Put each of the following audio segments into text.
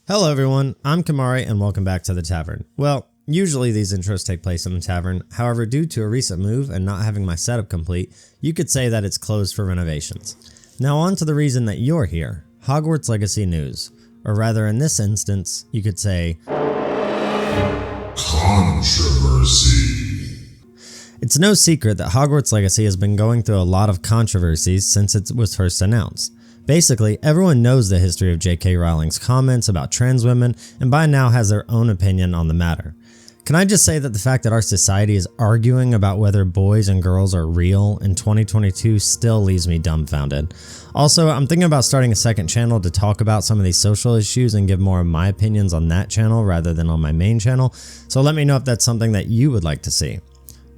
Hello everyone, I'm Kamari and welcome back to the tavern. Well, usually these intros take place in the tavern, however due to a recent move and not having my setup complete, you could say that it's closed for renovations. Now on to the reason that you're here, Hogwarts Legacy news, or rather in this instance, you could say controversy. It's no secret that Hogwarts Legacy has been going through a lot of controversies since it was first announced. Basically, everyone knows the history of J.K. Rowling's comments about trans women and by now has their own opinion on the matter. Can I just say that the fact that our society is arguing about whether boys and girls are real in 2022 still leaves me dumbfounded. Also, I'm thinking about starting a second channel to talk about some of these social issues and give more of my opinions on that channel rather than on my main channel, so let me know if that's something that you would like to see.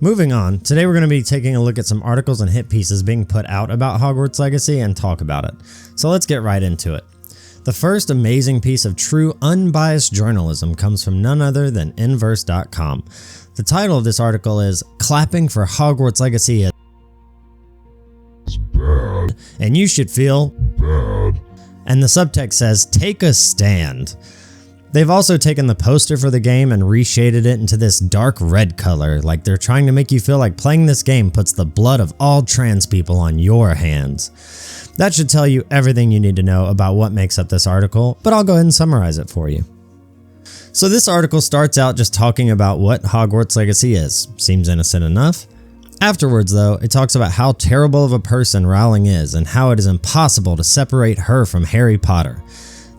Moving on, today we're going to be taking a look at some articles and hit pieces being put out about Hogwarts Legacy and talk about it. So let's get right into it. The first amazing piece of true unbiased journalism comes from none other than Inverse.com. The title of this article is "Clapping for Hogwarts Legacy is bad, and you should feel bad." And the subtext says, "Take a stand." They've also taken the poster for the game and reshaded it into this dark red color, like they're trying to make you feel like playing this game puts the blood of all trans people on your hands. That should tell you everything you need to know about what makes up this article, but I'll go ahead and summarize it for you. So this article starts out just talking about what Hogwarts Legacy is. Seems innocent enough. Afterwards though, it talks about how terrible of a person Rowling is and how it is impossible to separate her from Harry Potter.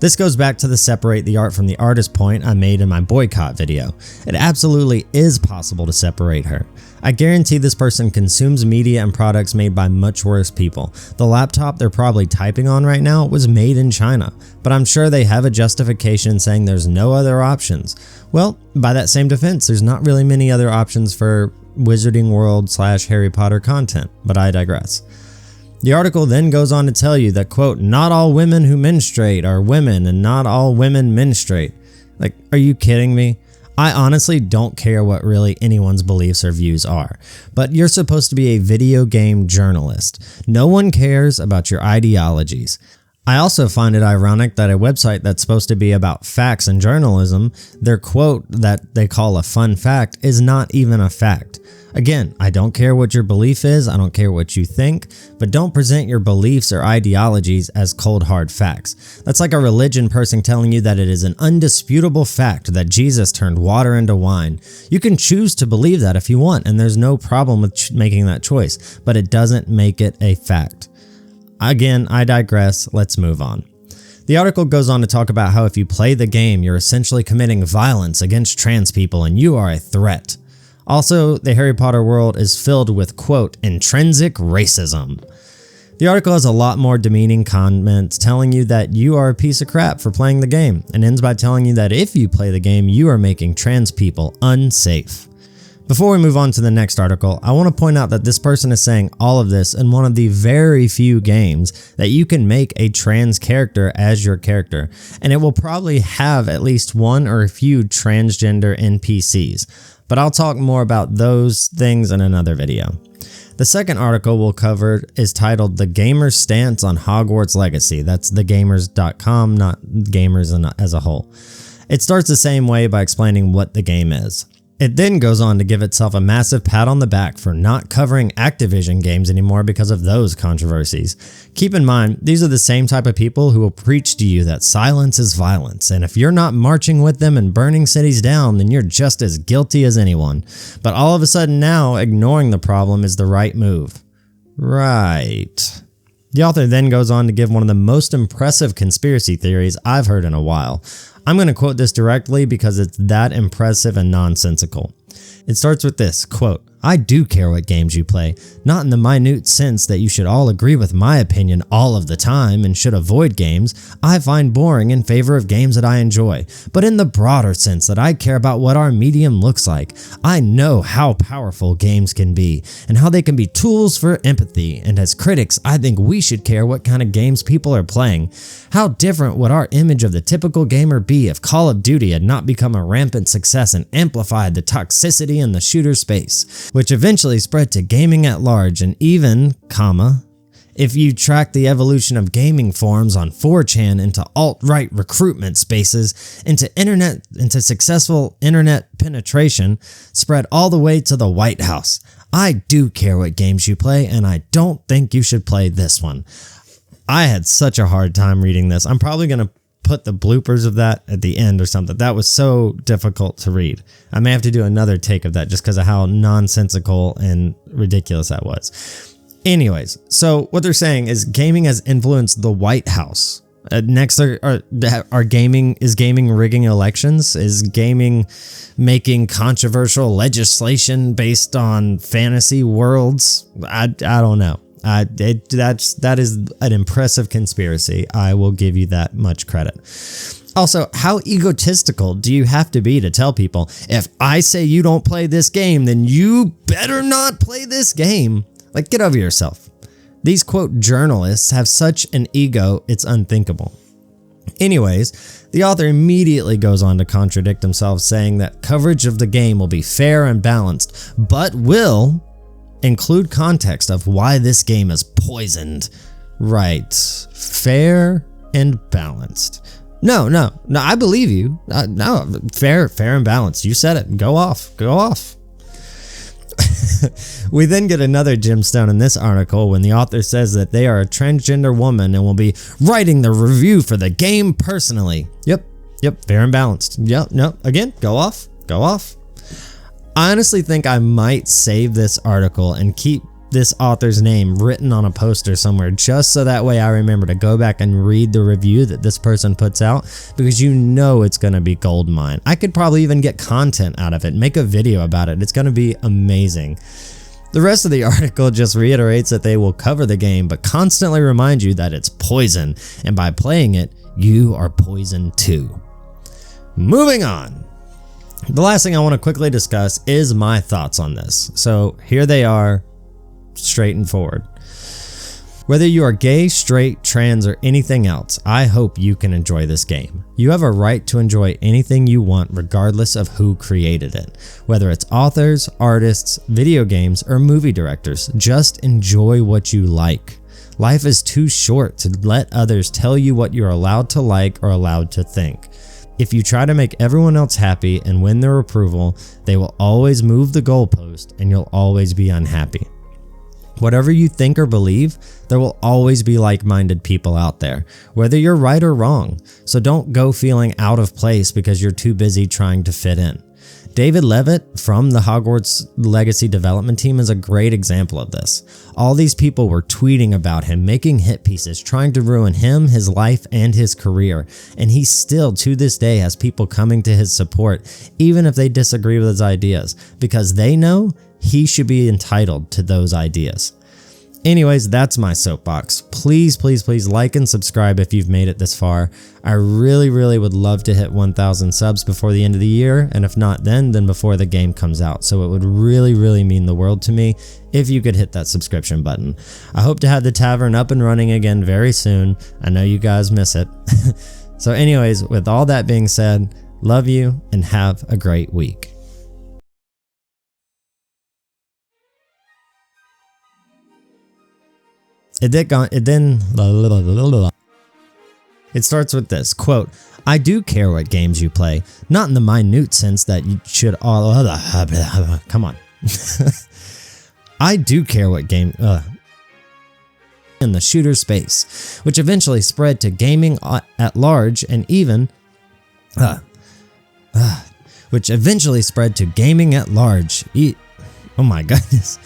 This goes back to the separate the art from the artist point I made in my boycott video. It absolutely is possible to separate her. I guarantee this person consumes media and products made by much worse people. The laptop they're probably typing on right now was made in China, but I'm sure they have a justification saying there's no other options. Well, by that same defense, there's not really many other options for Wizarding World / Harry Potter content, but I digress. The article then goes on to tell you that, quote, "Not all women who menstruate are women and not all women menstruate." Like, are you kidding me? I honestly don't care what really anyone's beliefs or views are, but you're supposed to be a video game journalist. No one cares about your ideologies. I also find it ironic that a website that's supposed to be about facts and journalism, their quote that they call a fun fact is not even a fact. Again, I don't care what your belief is, I don't care what you think, but don't present your beliefs or ideologies as cold hard facts. That's like a religion person telling you that it is an undisputable fact that Jesus turned water into wine. You can choose to believe that if you want, and there's no problem with making that choice, but it doesn't make it a fact. Again, I digress, let's move on. The article goes on to talk about how if you play the game, you're essentially committing violence against trans people and you are a threat. Also, the Harry Potter world is filled with, quote, "intrinsic racism." The article has a lot more demeaning comments telling you that you are a piece of crap for playing the game, and ends by telling you that if you play the game, you are making trans people unsafe. Before we move on to the next article, I want to point out that this person is saying all of this in one of the very few games that you can make a trans character as your character, and it will probably have at least one or a few transgender NPCs. But I'll talk more about those things in another video. The second article we'll cover is titled "The Gamer's Stance on Hogwarts Legacy." That's thegamers.com, not gamers as a whole. It starts the same way by explaining what the game is. It then goes on to give itself a massive pat on the back for not covering Activision games anymore because of those controversies. Keep in mind, these are the same type of people who will preach to you that silence is violence, and if you're not marching with them and burning cities down, then you're just as guilty as anyone. But all of a sudden now, ignoring the problem is the right move. Right. The author then goes on to give one of the most impressive conspiracy theories I've heard in a while. I'm going to quote this directly because it's that impressive and nonsensical. It starts with this, quote, "I do care what games you play, not in the minute sense that you should all agree with my opinion all of the time and should avoid games I find boring in favor of games that I enjoy, but in the broader sense that I care about what our medium looks like. I know how powerful games can be and how they can be tools for empathy, and as critics, I think we should care what kind of games people are playing. How different would our image of the typical gamer be if Call of Duty had not become a rampant success and amplified the toxicity in the shooter space, which eventually spread to gaming at large and even, If you track the evolution of gaming forums on 4chan into alt-right recruitment spaces, into successful internet penetration, spread all the way to the White House. I do care what games you play, and I don't think you should play this one. I had such a hard time reading this. I'm probably going to put the bloopers of that at the end or something. That was so difficult to read. I may have to do another take of that just because of how nonsensical and ridiculous that was. Anyways, so what they're saying is gaming has influenced the White House. Next, are gaming rigging elections? Is gaming making controversial legislation based on fantasy worlds? I don't know. That is an impressive conspiracy. I will give you that much credit. Also, how egotistical do you have to be to tell people, if I say you don't play this game, then you better not play this game? Like, get over yourself. These quote journalists have such an ego, it's unthinkable. Anyways, the author immediately goes on to contradict himself, saying that coverage of the game will be fair and balanced, but will include context of why this game is poisoned. Right. Fair and balanced. No, I believe you. No, fair and balanced. You said it. Go off. We then get another gemstone in this article when the author says that they are a transgender woman and will be writing the review for the game personally. Yep, fair and balanced. Yep, no, again, go off. I honestly think I might save this article and keep this author's name written on a poster somewhere, just so that way I remember to go back and read the review that this person puts out, because you know it's going to be gold mine. I could probably even get content out of it, make a video about it. It's going to be amazing. The rest of the article just reiterates that they will cover the game, but constantly remind you that it's poison, and by playing it, you are poisoned too. Moving on. The last thing I want to quickly discuss is my thoughts on this. So here they are, straight and forward. Whether you are gay, straight, trans, or anything else, I hope you can enjoy this game. You have a right to enjoy anything you want regardless of who created it. Whether it's authors, artists, video games, or movie directors, just enjoy what you like. Life is too short to let others tell you what you're allowed to like or allowed to think. If you try to make everyone else happy and win their approval, they will always move the goalpost and you'll always be unhappy. Whatever you think or believe, there will always be like-minded people out there, whether you're right or wrong. So don't go feeling out of place because you're too busy trying to fit in. David Levitt from the Hogwarts Legacy development team is a great example of this. All these people were tweeting about him, making hit pieces, trying to ruin him, his life, and his career. And he still, to this day, has people coming to his support, even if they disagree with his ideas, because they know he should be entitled to those ideas. Anyways, that's my soapbox. Please like and subscribe if you've made it this far. I really would love to hit 1,000 subs before the end of the year, and if not then before the game comes out. So it would really mean the world to me if you could hit that subscription button. I hope to have the tavern up and running again very soon. I know you guys miss it. So anyways, with all that being said, love you and have a great week. It starts with this quote, "I do care what games you play, not in the minute sense that you should all come on. I do care what game in the shooter space, which eventually spread to gaming at large and even which eventually spread to gaming at large. Oh my goodness.